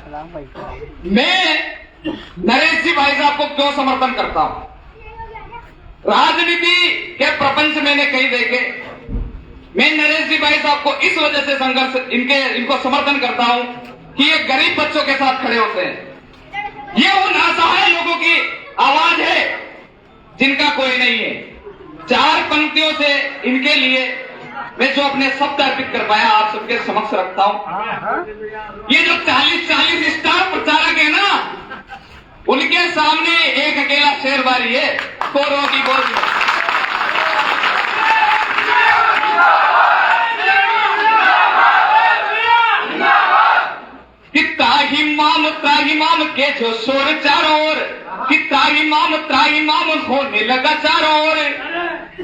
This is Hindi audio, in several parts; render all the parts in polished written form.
मैं नरेश जी भाई साहब को क्यों समर्थन करता हूं? राजनीति के प्रपंच मैंने कई देखे। मैं नरेश जी भाई साहब को इस वजह से संघर्ष इनको समर्थन करता हूं कि ये गरीब बच्चों के साथ खड़े होते हैं। ये उन असहाय लोगों की आवाज है जिनका कोई नहीं है। 4 पंक्तियों से इनके लिए मैं जो अपने शब्द अर्पित कर पाया आप सबके समक्ष रखता हूं। ये जो 40 स्टार प्रचारक है ना, उनके सामने एक अकेला शेरबारी है, कोरों की बोल। कि त्राहिमाम के जो शोर चारों ओर, कि त्राहिमाम होने लगा चारों ओर,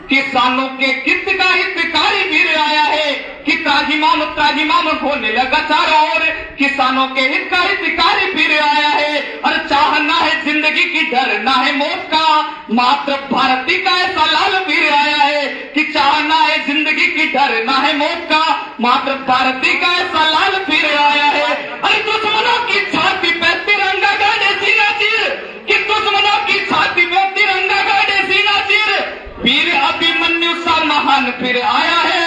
किसानों के हित का हितकारी फिर आया है। कि त्राहिमाम होने लगा चारों ओर, किसानों के हित का हितकारी फिर आया है। और चाहना है जिंदगी की, डरना है मौत का, मात्र भारती का ऐसा लाल फिर आया है। कि चाहना है जिंदगी की, डरना है मौत का, मात्र भारती का ऐसा लाल फिर आया है। अरे दुश्मनों की छाती पे तिरंगा गाड़े सीना चीर, कि दुश्मनों की छाती पे तिरंगा गाड़े सीना चीर, वीर अभिमन्यु सा महान फिर आया है।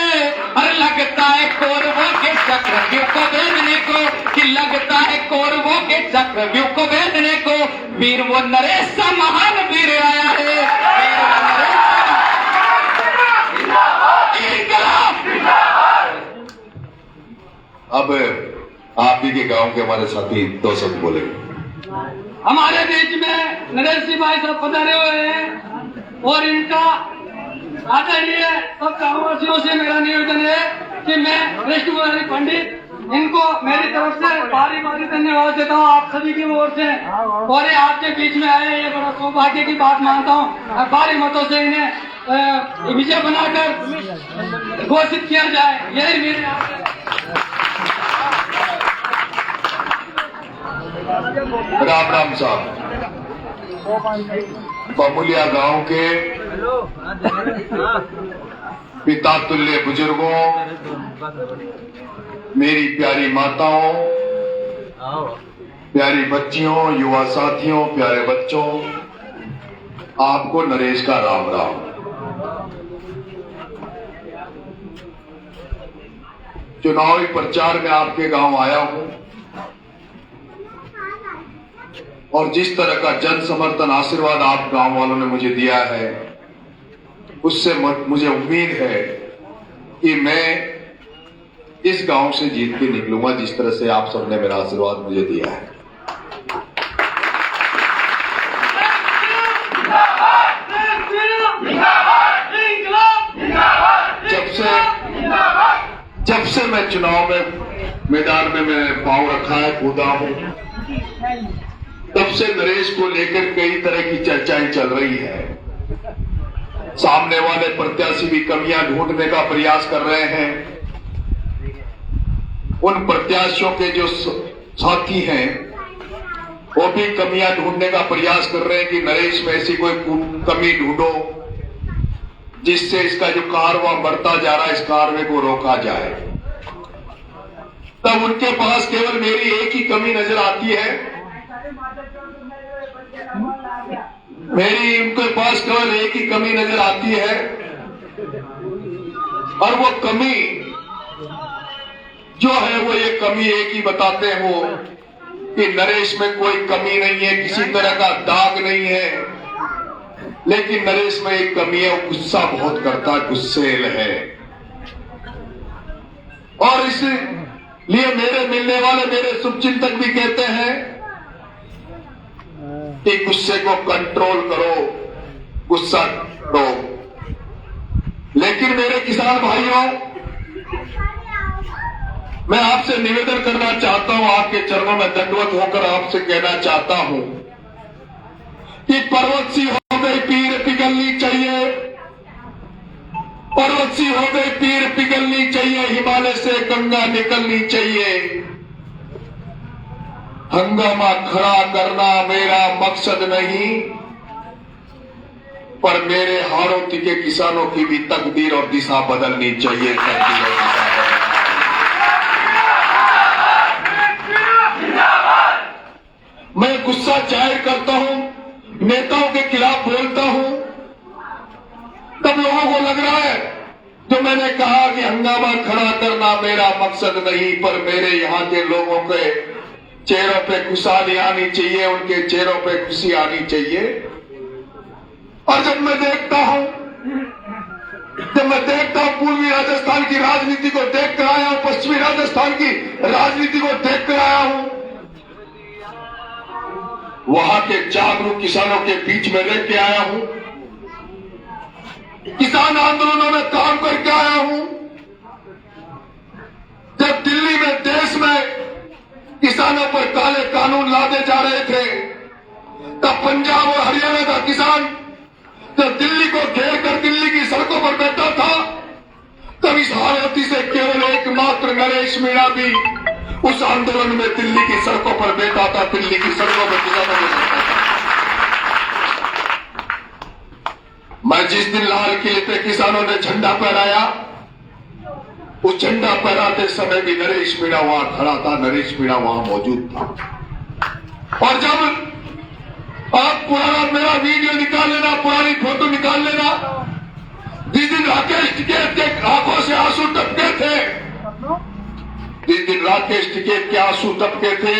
और लगता है कौरवों के चक्रव्यूह को भेदने को, कि लगता है कौरवों के चक्रव्यूह को भेदने को, वीर वो नरेश सा महान वीर आया है। अब आप ही के गांव के हमारे साथी 2 शब्द बोलेंगे। हमारे बीच में नरेश जी भाई साहब पधारे हुए हैं और इनका आदरणीय सब गांववासियों से मेरा निवेदन है कि मैं कृष्ण मुरारी पंडित इनको मेरी तरफ से भारी धन्यवाद देता हूँ आप सभी की ओर से। और ये आपके बीच में आए, ये बड़ा सौभाग्य की बात मानता हूँ। भारी मतों से इन्हें विजय बनाकर घोषित किया जाए, यही मेरे राम राम साहब। बमुलिया गांव के पिता तुल्य बुजुर्गों, मेरी प्यारी माताओं, प्यारी बच्चियों, युवा साथियों, प्यारे बच्चों, आपको नरेश का राम राम। चुनावी प्रचार में आपके गांव आया हूं और जिस तरह का जन समर्थन आशीर्वाद आप गांव वालों ने मुझे दिया है, उससे मुझे उम्मीद है कि मैं इस गांव से जीत के निकलूंगा, जिस तरह से आप सबने मेरा आशीर्वाद मुझे दिया है। जब से मैं चुनाव में मैदान में मैंने पांव रखा है, कूदा हूं, तब से नरेश को लेकर कई तरह की चर्चाएं चल रही है। सामने वाले प्रत्याशी भी कमियां ढूंढने का प्रयास कर रहे हैं। उन प्रत्याशियों के जो साथी हैं वो भी कमियां ढूंढने का प्रयास कर रहे हैं कि नरेश में ऐसी कोई कमी ढूंढो जिससे इसका जो कारवां बढ़ता जा रहा है, इस कारवे को रोका जाए। तब उनके पास केवल मेरी एक ही कमी नजर आती है, मेरी उनके पास केवल एक ही कमी नजर आती है, और वो कमी जो है वो ये कमी एक ही बताते हैं वो कि नरेश में कोई कमी नहीं है, किसी तरह का दाग नहीं है, लेकिन नरेश में एक कमी है, वो गुस्सा बहुत करता है, गुस्सेल है। और इसलिए मेरे मिलने वाले मेरे शुभचिंतक भी कहते हैं कि गुस्से को कंट्रोल करो, गुस्सा करो। लेकिन मेरे किसान भाइयों, मैं आपसे निवेदन करना चाहता हूं, आपके चरणों में दंडवत होकर आपसे कहना चाहता हूं कि पर्वत सी हो गई पीर पिघलनी चाहिए, पर्वत सी हो गई पीर पिघलनी चाहिए, हिमालय से गंगा निकलनी चाहिए। हंगामा खड़ा करना मेरा मकसद नहीं, पर मेरे हाड़ोती के किसानों की भी तकदीर और दिशा बदलनी चाहिए। मैं गुस्सा जाहिर करता हूं, नेताओं के खिलाफ बोलता हूं, तब लोगों को लग रहा है जो मैंने कहा कि हंगामा खड़ा करना मेरा मकसद नहीं, पर मेरे यहां के लोगों के चेहरों पे खुशहाली आनी चाहिए, उनके चेहरों पे खुशी आनी चाहिए। और जब मैं देखता हूं पूर्वी राजस्थान की राजनीति को देख कर आया हूं, पश्चिमी राजस्थान की राजनीति को देख कर आया हूं, वहां के जागरूक किसानों के बीच में रह के आया हूं, किसान आंदोलनों में काम करके आया हूं। जब दिल्ली में, देश में किसानों पर काले कानून लादे जा रहे थे, तब पंजाब और हरियाणा का किसान जब दिल्ली को घेर कर दिल्ली की सड़कों पर बैठा था, तब इस हालती से केवल एकमात्र नरेश मीणा भी उस आंदोलन में दिल्ली की सड़कों पर बैठा था, दिल्ली की सड़कों पर किसानों को बैठा था। मैं जिस दिन लाल किले पे किसानों ने झंडा फहराया, उस झंडा फहराते समय भी नरेश मीणा वहां खड़ा था, नरेश मीणा वहां मौजूद था। और जब आप पुराना मेरा वीडियो निकाल लेना, पुरानी फोटो निकाल लेना, जिस दिन राकेश टिकैत के आंखों से आंसू टपके थे, जिस दिन राकेश टिकैत के आंसू टपके थे,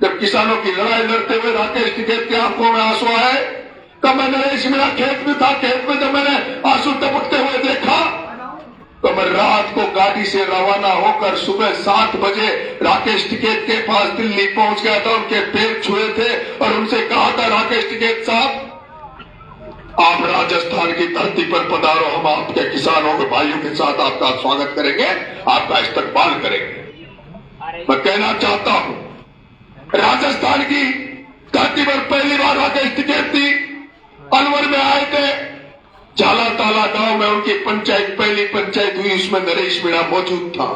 जब किसानों की लड़ाई लड़ते हुए राकेश टिकैत के आंखों में आंसू आए, तब मैं नरेश मीणा खेत में था। खेत में जब मैंने आंसू टपकते हुए देखा, तो मैं रात को गाड़ी से रवाना होकर सुबह 7 बजे राकेश टिकैत के पास दिल्ली पहुंच गया था। उनके पैर छुए थे और उनसे कहा था, राकेश टिकैत साहब, आप राजस्थान की धरती पर पधारो, हम आपके किसानों के भाइयों के साथ आपका स्वागत करेंगे, आपका इस्तकबाल करेंगे। मैं कहना चाहता हूं, राजस्थान की धरती पर पहली बार राकेश टिकैत थी, अलवर में आए थे, झाला ताला गांव में उनकी पंचायत, पहली पंचायत हुई, उसमें नरेश मीणा मौजूद था।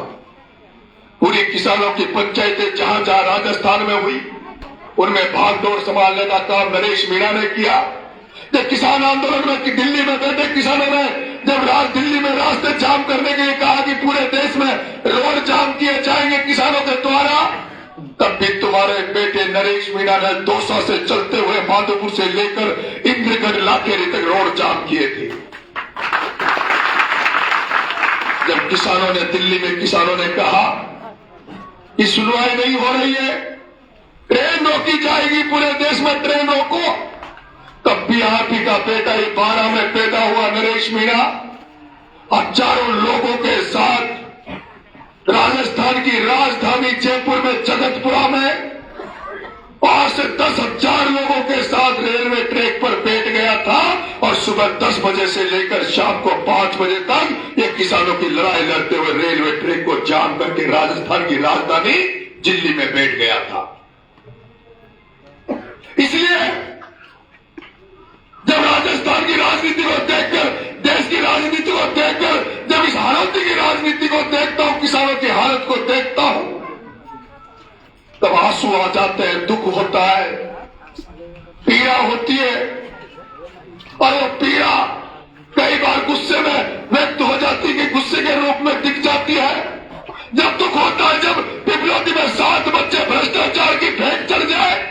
पूरी किसानों की पंचायतें जहां जहां राजस्थान में हुई, उनमें भागदौड़ संभालने का काम नरेश मीणा ने किया। जब किसान आंदोलन में दिल्ली में बैठे किसानों ने जब दिल्ली में रास्ते जाम करने के लिए कहा कि पूरे देश में रोड जाम किए जाएंगे किसानों के द्वारा, तब भी तुम्हारे बेटे नरेश मीणा ने दौसा से चलते हुए माधोपुर से लेकर इंद्रगढ़ लाखेरी तक रोड जाम किए थे। जब किसानों ने, दिल्ली में किसानों ने कहा कि सुनवाई नहीं हो रही है, ट्रेन रोकी जाएगी, पूरे देश में ट्रेन रोको, तब भी आप ही का बेटा, ये 12 में पैदा हुआ नरेश मीणा, हजारों लोगों के साथ राजस्थान की राजधानी जयपुर में जगतपुरा में 5 से 10,000 लोगों के साथ रेलवे ट्रैक पर बैठ गया था और सुबह 10 बजे से लेकर शाम को 5 बजे तक ये किसानों की लड़ाई लड़ते हुए रेलवे ट्रैक को जाम करके राजस्थान की राजधानी दिल्ली में बैठ गया था। इसलिए जब राजस्थान की राजनीति को देखकर, देश की राजनीति को देखकर, जब इस हालत की राजनीति को देखता हूं, किसानों की हालत को देखता हूं, तब आंसू आ जाते हैं, दुख होता है, पीड़ा होती है। और वो पीड़ा कई बार गुस्से में व्यक्त हो जाती है, गुस्से के रूप में दिख जाती है। जब दुख होता है, जब पिपलोदी में 7 बच्चे भ्रष्टाचार की भेंट चढ़ जाए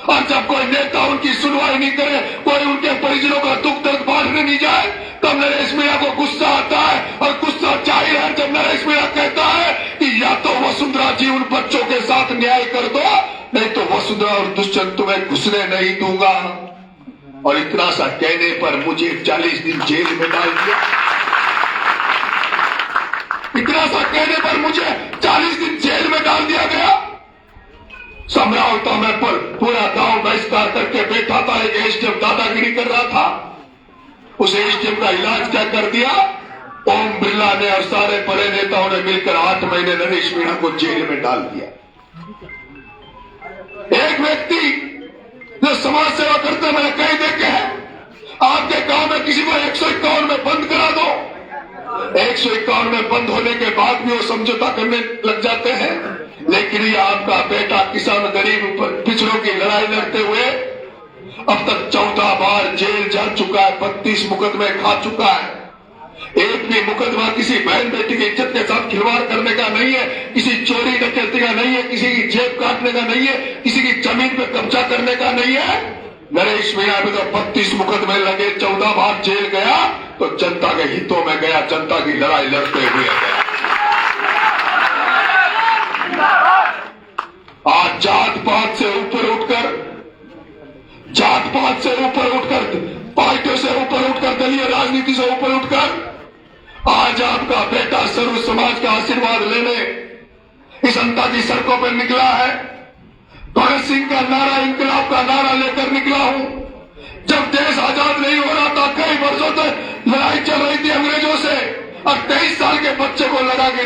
और जब कोई नेता उनकी सुनवाई नहीं करे, कोई उनके परिजनों का दुख दर्द बांटने नहीं जाए, तब नरेश मीणा को गुस्सा आता है। और गुस्सा जाहिर है जब नरेश मीणा कहता है कि या तो वसुंधरा जी उन बच्चों के साथ न्याय कर दो, नहीं तो वसुंधरा और दुष्यंत तुम्हें घुसने नहीं दूंगा। और इतना सा कहने पर मुझे 40 दिन जेल में डाल दिया। इतना सा कहने पर मुझे 40 दिन जेल में डाल दिया गया। समरावता में पर पूरा गांव बहिष्कार करके बैठा था, एक एसडीएम दादागिरी कर रहा था, उस एसडीएम का इलाज क्या कर दिया, ओम बिरला ने और सारे बड़े नेताओं ने मिलकर 8 महीने नरेश मीणा को जेल में डाल दिया। एक व्यक्ति जो समाज सेवा करते मैंने कई देखे हैं, आपके गांव में किसी को 151 में बंद करा दो, 151 में बंद होने के बाद भी वो समझौता करने लग जाते हैं। लेकिन ये आपका बेटा किसान गरीब पिछड़ों की लड़ाई लड़ते हुए अब तक 14 बार जेल जा चुका है, 32 मुकदमे खा चुका है। एक भी मुकदमा किसी बहन बेटी की इज्जत के साथ खिलवाड़ करने का नहीं है, किसी चोरी डकैती का नहीं है, किसी की जेब काटने का नहीं है, किसी की जमीन पे कब्जा करने का नहीं है। नरेश मीणा में तो 32 मुकदमे लगे, 14 बार जेल गया, तो जनता के हितों में गया, जनता की लड़ाई लड़ते हुए गया। आज जात पात से ऊपर उठकर, पार्टियों से ऊपर उठकर, दलीय राजनीति से ऊपर उठकर आज आपका बेटा सर्व समाज का आशीर्वाद लेने इस जनता की सड़कों पर निकला है। भगत सिंह का नारा, इंकलाब का नारा लेकर निकला हूं। जब देश आजाद नहीं हो रहा था, कई वर्षों तक लड़ाई चल रही थी अंग्रेजों से, और 23 साल के बच्चे को लगा कि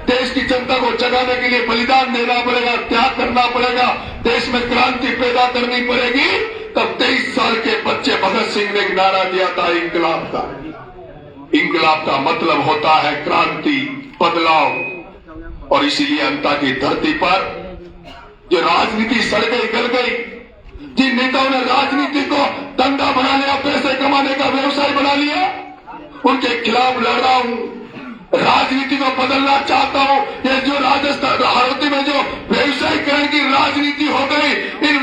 देश की जनता को जगाने के लिए बलिदान देना पड़ेगा, त्याग करना पड़ेगा, देश में क्रांति पैदा करनी पड़ेगी। तब 23 साल के बच्चे भगत सिंह ने एक नारा दिया था इंकलाब का। इंकलाब का मतलब होता है क्रांति, बदलाव। और इसीलिए अंता की धरती पर जो राजनीति सड़ गई, गल गई, जिन नेताओं ने राजनीति को धंधा बना लिया, पैसे कमाने का व्यवसाय बना लिया, उनके खिलाफ लड़ रहा हूं। राजनीति को बदलना चाहता हूं। ये जो राजस्थान हाड़ौती में जो व्यवसायीकरण की राजनीति हो गई, इन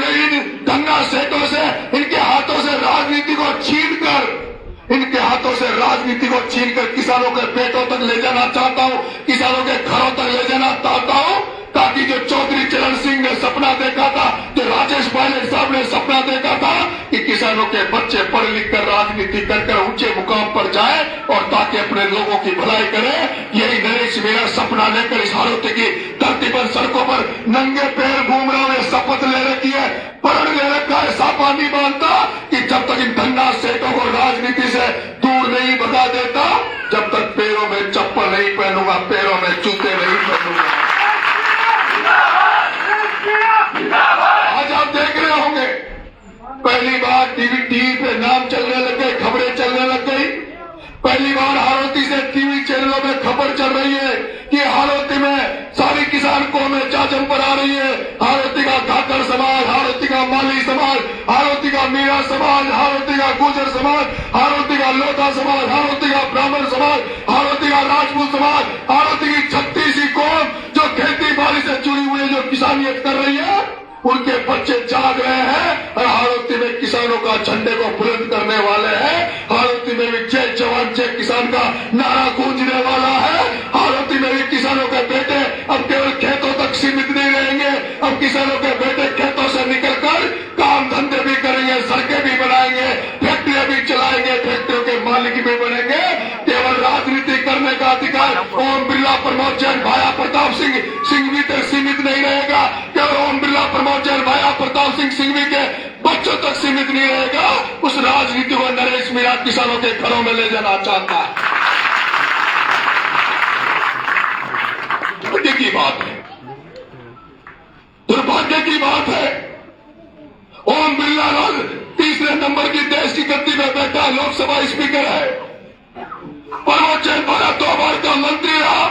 दंगा सेठों से, इनके हाथों से राजनीति को छीन कर किसानों के पेटों तक ले जाना चाहता हूं, किसानों के घरों तक ले जाना चाहता हूं, ताकि जो चौधरी चरण सिंह ने सपना देखा था, जो राजेश पायलट साहब ने सपना देखा था कि किसानों के बच्चे पढ़ लिख कर राजनीति कर ऊंचे मुकाम पर जाए और ताकि अपने लोगों की भलाई करे, यही नरेश मीणा सपना लेकर इस हाड़ौती की धरती पर, सड़कों पर नंगे पैर घूम रहा हूं। शपथ ले रखी है, प्रण ले रखा है, सापा नहीं बांधता कि जब तक इन धन्ना सेठों को राजनीति से दूर नहीं भगा देता, जब तक पैरों में चप्पल नहीं पहनूंगा, पैरों में जूते नहीं पहनूंगा। आज आप देख रहे होंगे, पहली बार टीवी पे नाम चलने लग गए, खबरें चलने लग गई। पहली बार हाड़ौती से टीवी चैनलों में खबर चल रही है कि हाड़ौती में सारी किसान कौमें जाजम पर आ रही है। हाड़ौती का धाकड़ समाज, हाड़ौती का माली समाज, हाड़ौती का मीणा समाज, हाड़ौती का गुर्जर समाज, हाड़ौती का लोधा समाज, हाड़ौती का ब्राह्मण समाज, हाड़ौती का राजपूत समाज, हाड़ौती की 36 कौम जो खेती बाड़ी से जुड़ी हुई है, जो किसानियत कर रही है, उनके बच्चे जाग रहे हैं और हाड़ौती में किसानों का झंडे को बुलंद करने वाले हैं। हाड़ौती में भी जय जवान जय किसान का नारा गूंजने वाला है। हाड़ौती में भी किसानों के बेटे अब केवल खेतों तक सीमित नहीं रहेंगे, अब किसानों के बेटे खेतों से निकलकर काम धंधे भी करेंगे, सड़कें भी बनाएंगे, फैक्ट्रियां भी चलाएंगे, फैक्ट्रियों के मालिक भी बनेंगे। केवल राजनीति करने का अधिकार ओम बिरला, प्रमोद जैन, भाया प्रताप सिंह भी तक सीमित नहीं रहेगा। केवल ओम बिरला, प्रमोद जैन, भाया प्रताप सिंह के बच्चों तक सीमित नहीं रहेगा। उस राजनीति को नरेश मीणा किसानों के घरों में ले जाना चाहता है। दुर्भाग्य की बात है, दुर्भाग्य की बात है, ओम बिरला तीसरे नंबर की देश की गद्दी में बैठा लोकसभा स्पीकर है। प्रमोद जैन भाया 2 बार का मंत्री रहा,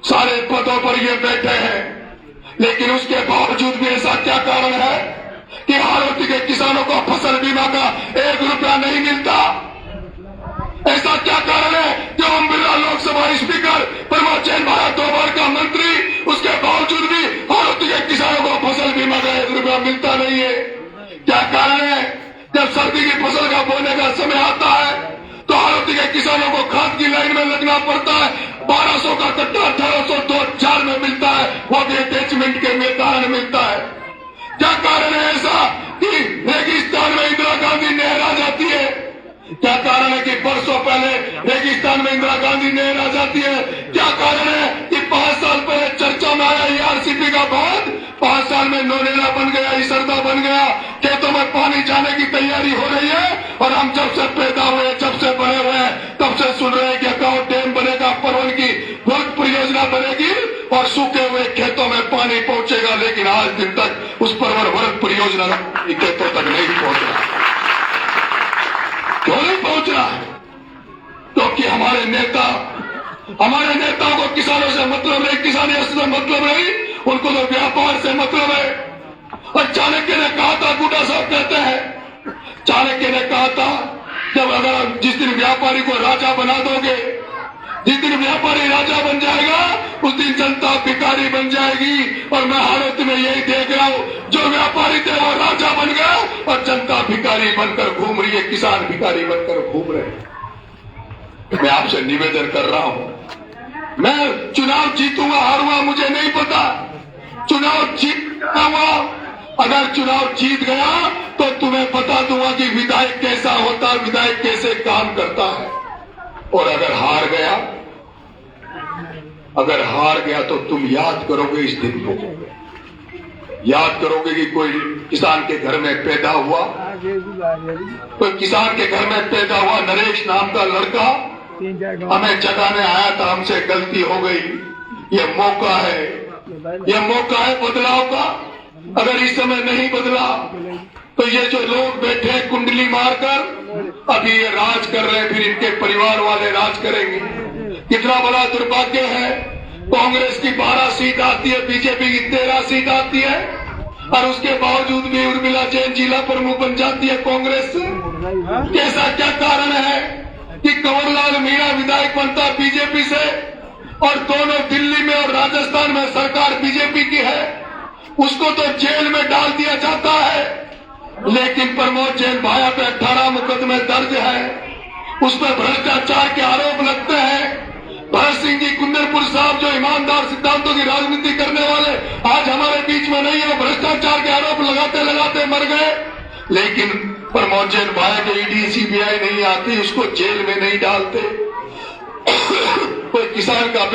सारे पदों पर ये बैठे हैं, लेकिन उसके बावजूद भी ऐसा क्या कारण है कि हाड़ौती के किसानों को फसल बीमा का 1 रुपया नहीं मिलता? ऐसा क्या कारण है कि ओम बिरला लोकसभा स्पीकर, प्रमोद जैन भाया 2 बार का मंत्री, उसके बावजूद भी हाड़ौती के किसानों को फसल बीमा का 1 रुपया मिलता नहीं है? क्या कारण है? जब सर्दी की फसल का बोने का समय आता है तो हाड़ौती के किसानों को खाद की लाइन में लगना पड़ता है। 1200 का कट्टा 1800-2000 में मिलता है, वो भी अटैचमेंट के कारण मिलता है। क्या कारण है ऐसा कि रेगिस्तान में इंदिरा गांधी नहर आ जाती है? क्या कारण है कि बरसों पहले रेगिस्तान में इंदिरा गांधी नहर आ जाती है? क्या कारण है कि 5 साल पहले चर्चा में आया ERCP का बांध 5 साल में नौनेरा बन गया, इसरदा बन गया, खेतों में पानी जाने की तैयारी हो रही है, और हम जब से पैदा हुए, जब से बड़े हुए, तब से सुन रहे हैं कि अकाउंट डैम बनेगा, परवन की वर्ग परियोजना बनेगी और सूखे हुए खेतों में पानी पहुंचेगा, लेकिन आज दिन तक उस परवन वर्ग परियोजना खेतों तक नहीं पहुंच रहा। क्यों नहीं पहुंच रहा है? क्योंकि हमारे नेताओं को किसानों से मतलब नहीं, किसानियत से मतलब नहीं, उनको तो व्यापार से मतलब है। और चाणक्य ने कहा था, बूढ़ा साहब कहते हैं, चाणक्य ने कहा था जब अगर जिस दिन व्यापारी को राजा बना दोगे, जिस दिन व्यापारी राजा बन जाएगा उस दिन जनता भिखारी बन जाएगी। और मैं हालत में यही देख रहा हूं, जो व्यापारी थे वो राजा बन गया और जनता भिखारी बनकर घूम रही है, किसान भिखारी बनकर घूम रहे हैं। मैं आपसे निवेदन कर रहा हूं, मैं चुनाव जीतूंगा हारूंगा मुझे नहीं पता, चुनाव जीतूंगा। अगर चुनाव जीत गया तो तुम्हें बता दूंगा कि विधायक कैसा होता है, विधायक कैसे काम करता है। और अगर हार गया तो तुम याद करोगे इस दिन को, याद करोगे कि कोई किसान के घर में पैदा हुआ, कोई किसान के घर में पैदा हुआ नरेश नाम का लड़का हमें जगाने आया था, हमसे गलती हो गई, ये मौका है, ये मौका है बदलाव का। अगर इस समय नहीं बदला तो ये जो लोग बैठे हैं कुंडली मारकर अभी ये राज कर रहे हैं, फिर इनके परिवार वाले राज करेंगे। कितना बड़ा दुर्भाग्य है, कांग्रेस की 12 सीट आती है, बीजेपी की 13 सीट आती है और उसके बावजूद भी उर्मिला जैन जिला प्रमुख बन जाती है कांग्रेस से। ऐसा क्या कारण है कि कंवरलाल मीणा विधायक बनता है बीजेपी से और दोनों दिल्ली में और राजस्थान में सरकार बीजेपी की है, उसको तो जेल में डाल दिया जाता है। लेकिन प्रमोद जैन भाया पे 18 मुकदमे दर्ज है, उस पर भ्रष्टाचार के आरोप लगते हैं। भरत सिंह जी कुंदरपुर साहब जो ईमानदार सिद्धांतों की राजनीति करने वाले आज हमारे बीच में नहीं है, भ्रष्टाचार के आरोप लगाते लगाते मर गए। लेकिन प्रमोद जैन भाया के ईडी सीबीआई नहीं आती, उसको जेल में नहीं डालते। कोई किसान का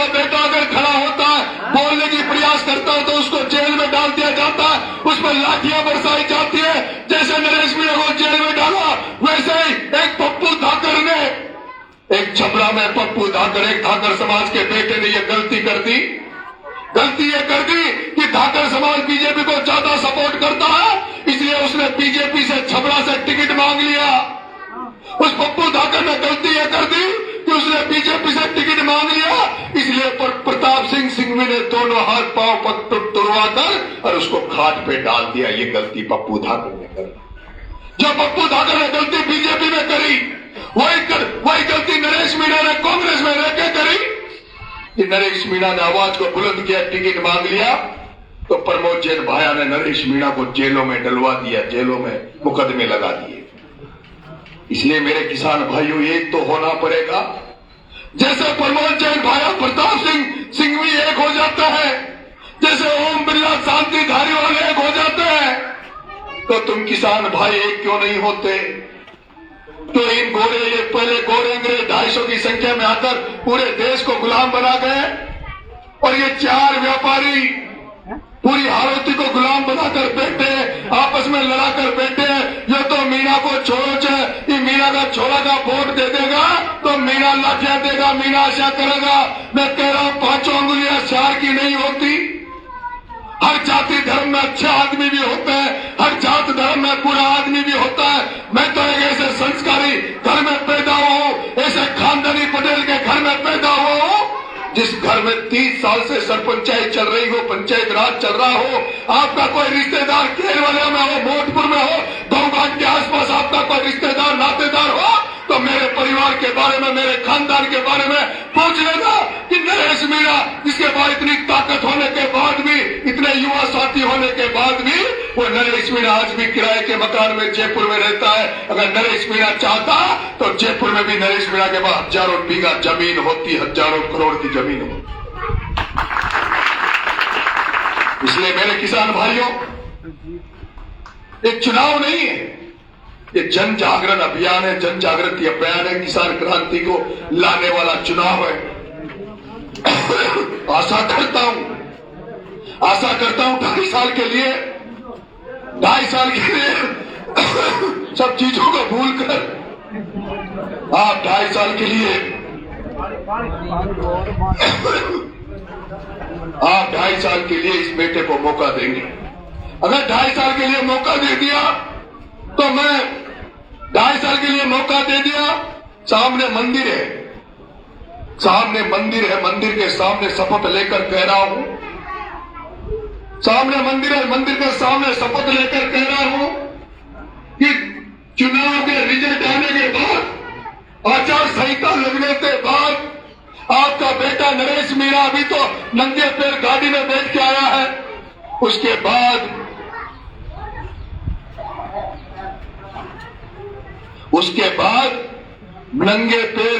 बेटा अगर खड़ा होता है, बोलने की प्रयास करता है तो उसको जेल में डाल दिया जाता है, उस पर लाठियां बरसाई जाती है। जैसे नरेश मीणा को जेल में डाला वैसे ही एक पप्पू धाकर ने, एक छपरा में पप्पू धाकर, एक धाकर समाज के बेटे ने यह गलती कर दी। गलती ये कर दी कि धाकर समाज बीजेपी को ज्यादा सपोर्ट करता है, इसलिए उसने बीजेपी से छपरा से टिकट मांग लिया। उस पप्पू धाकर ने गलती ये कर दी कि उसने बीजेपी से टिकट मांग लिया, इसलिए प्रताप सिंह सिंघवी ने दोनों हाथ पांव तुड़वाकर और उसको खाट पे डाल दिया। ये गलती पप्पू धाकर ने करी। जो पप्पू धाकर ने गलती बीजेपी में करी, वही गलती नरेश मीणा ने कांग्रेस में रहकर करी कि नरेश मीणा ने आवाज को बुलंद किया, टिकट मांग लिया, तो प्रमोद जैन भाया ने नरेश मीणा को जेलों में डलवा दिया, जेलों में मुकदमे लगा दिए। इसलिए मेरे किसान भाइयों एक तो होना पड़ेगा, जैसे प्रमोद जैन भाया प्रताप सिंह सिंघवी एक हो जाता है, जैसे ओम बिरला शांति धारीवाल एक हो जाते हैं, तो तुम किसान भाई एक क्यों नहीं होते? तो इन गोरे, ये पहले गोरे अंग्रेज 250 की संख्या में आकर पूरे देश को गुलाम बना गए और ये 4 व्यापारी पूरी हालती को गुलाम बनाकर बैठे, आपस में लड़ाकर बैठे। ये तो मीणा को छोड़ो, चाहे मीणा का छोरा का वोट दे देगा तो मीणा लाठियां देगा, मीणा ऐसा करेगा। मैं कह रहा हूं 5 उंगलियां 4 की नहीं होती। हर जाति धर्म में अच्छे आदमी भी होते हैं, हर जात धर्म में बुरा आदमी भी होता है। मैं तो एक ऐसे संस्कारी घर में पैदा हुआ हूं, ऐसे खानदानी पटेल के घर में पैदा हुआ हूं जिस घर में 30 साल से सरपंचायत चल रही हो, पंचायत राज चल रहा हो। आपका कोई रिश्तेदार केरवालिया में हो, मोटपुर में हो, गौघाट के आसपास आपका कोई रिश्तेदार नातेदार हो तो मेरे परिवार के बारे में, मेरे खानदान के बारे में पूछ लेगा कि नरेश मीणा, जिसके पास इतनी ताकत होने के बाद भी, इतने युवा साथी होने के बाद भी, वो नरेश मीणा आज भी किराए के मकान में जयपुर में रहता है। अगर नरेश मीणा चाहता तो जयपुर में भी नरेश मीणा के पास हजारों बीघा जमीन होती, हजारों करोड़ की जमीन होती। इसलिए मेरे किसान भाइयों, एक चुनाव नहीं है, ये जन जागरण अभियान है, जन जागृति अभियान है, किसान क्रांति को लाने वाला चुनाव है। आशा करता हूं 2.5 साल के लिए, 2.5 साल के लिए सब चीजों को भूलकर आप 2.5 साल के लिए, आप 2.5 साल के लिए इस बेटे को मौका देंगे। अगर 2.5 साल के लिए मौका दे दिया तो मैं 2.5 साल के लिए मौका दे दिया। सामने मंदिर है, सामने मंदिर है, मंदिर के सामने शपथ लेकर कह रहा हूं, सामने मंदिर है, मंदिर के सामने शपथ लेकर कह रहा हूं कि चुनाव के रिजल्ट आने के बाद, आचार संहिता लगने के बाद आपका बेटा नरेश मीणा अभी तो नंगे पैर गाड़ी में बैठ के आया है। उसके बाद नंगे पैर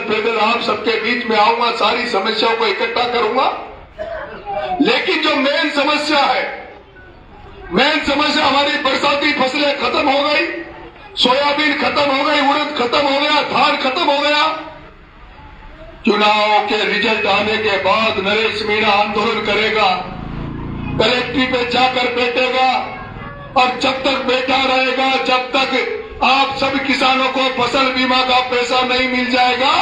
पैदल आप सबके बीच में आऊंगा, सारी समस्याओं को इकट्ठा करूंगा। लेकिन जो मेन समस्या हमारी बरसाती फसलें खत्म हो गई, सोयाबीन खत्म हो गई, उड़द खत्म हो गया, धान खत्म हो गया। चुनाव के रिजल्ट आने के बाद नरेश मीणा आंदोलन करेगा, कलेक्ट्री पे जाकर बैठेगा और जब तक बैठा रहेगा, जब तक आप सब किसानों को फसल बीमा का पैसा नहीं मिल जाएगा,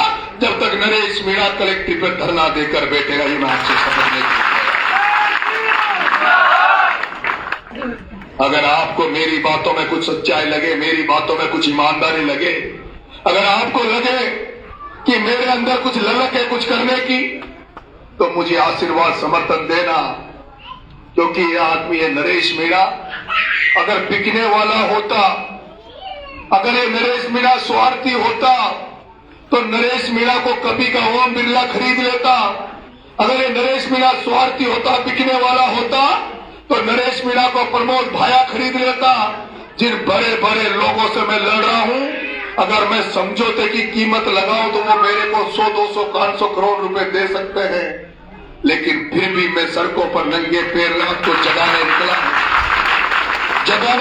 जब तक नरेश मीणा कलेक्ट्री पे धरना देकर बैठेगा। ये मैं आपसे शपथ लेता हूं। अगर आपको मेरी बातों में कुछ सच्चाई लगे, मेरी बातों में कुछ ईमानदारी लगे, अगर आपको लगे कि मेरे अंदर कुछ ललक है कुछ करने की, तो मुझे आशीर्वाद समर्थन देना। क्योंकि ये आदमी है नरेश मीणा, अगर बिकने वाला होता, अगर ये नरेश मीणा स्वार्थी होता तो नरेश मीणा को कभी का ओम बिरला खरीद लेता। अगर ये नरेश मीणा स्वार्थी होता, बिकने वाला होता, तो नरेश मीणा को प्रमोद भाया खरीद लेता। जिन बड़े बड़े लोगों से मैं लड़ रहा हूं, अगर मैं समझौते की कीमत लगाऊं तो वो मेरे को 100, 200, 500 करोड़ रुपए दे सकते हैं। लेकिन फिर भी मैं सड़कों पर नंगे पैर रात को जगाने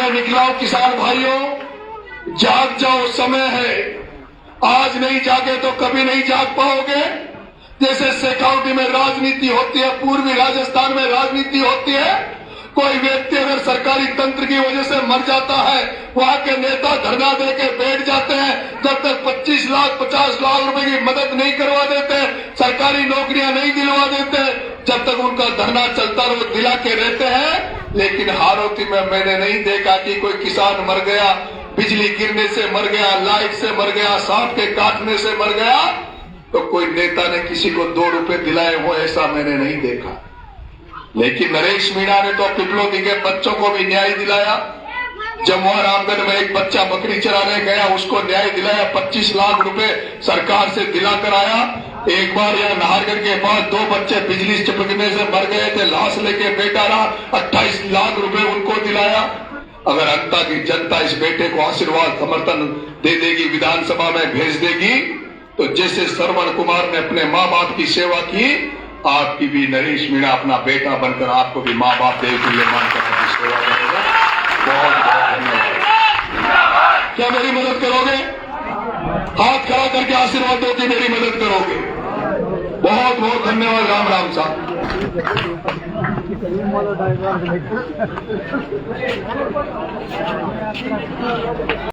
निकला हूं। किसान भाइयों, जाग जाओ, समय है। आज नहीं जागे तो कभी नहीं जाग पाओगे। जैसे शेखावटी में राजनीति होती है, पूर्वी राजस्थान में राजनीति होती है। कोई व्यक्ति अगर सरकारी तंत्र की वजह से मर जाता है, वहां के नेता धरना दे के बैठ जाते हैं। जब तक 25 लाख 50 लाख रुपए की मदद नहीं करवा देते, सरकारी नौकरियां नहीं दिलवा देते, जब तक उनका धरना चलता रहे, वो दिला के रहते हैं। लेकिन हारोती में मैंने नहीं देखा कि कोई किसान मर गया, बिजली गिरने से मर गया, लाइट से मर गया, सांप के काटने से मर गया, तो कोई नेता ने किसी को 2 रुपए दिलाए हो, ऐसा मैंने नहीं देखा। लेकिन नरेश मीणा ने तो पिपलोदी के बच्चों को भी न्याय दिलाया। जमुआ रामगढ़ में एक बच्चा बकरी चराने गया, उसको न्याय दिलाया, 25 लाख रुपए सरकार से दिलाकर आया। एक बार यहाँ नाहरगढ़ के पास 2 बच्चे बिजली चिपकने से मर गए थे, लाश लेके बेटा रहा, 28 लाख रुपए उनको दिलाया। अगर अंता की जनता इस बेटे को आशीर्वाद समर्थन दे देगी, विधानसभा में भेज देगी, तो जैसे श्रवण कुमार ने अपने माँ बाप की सेवा की, आपकी भी नरेश मीणा अपना बेटा बनकर आपको भी माँ बाप देव तुल्य मानकर आपकी सेवा करेगा। बहुत बहुत धन्यवाद। क्या मेरी मदद करोगे? हाथ खड़ा करके आशीर्वाद दो कि मेरी मदद करोगे। बहुत बहुत धन्यवाद। राम राम साहब।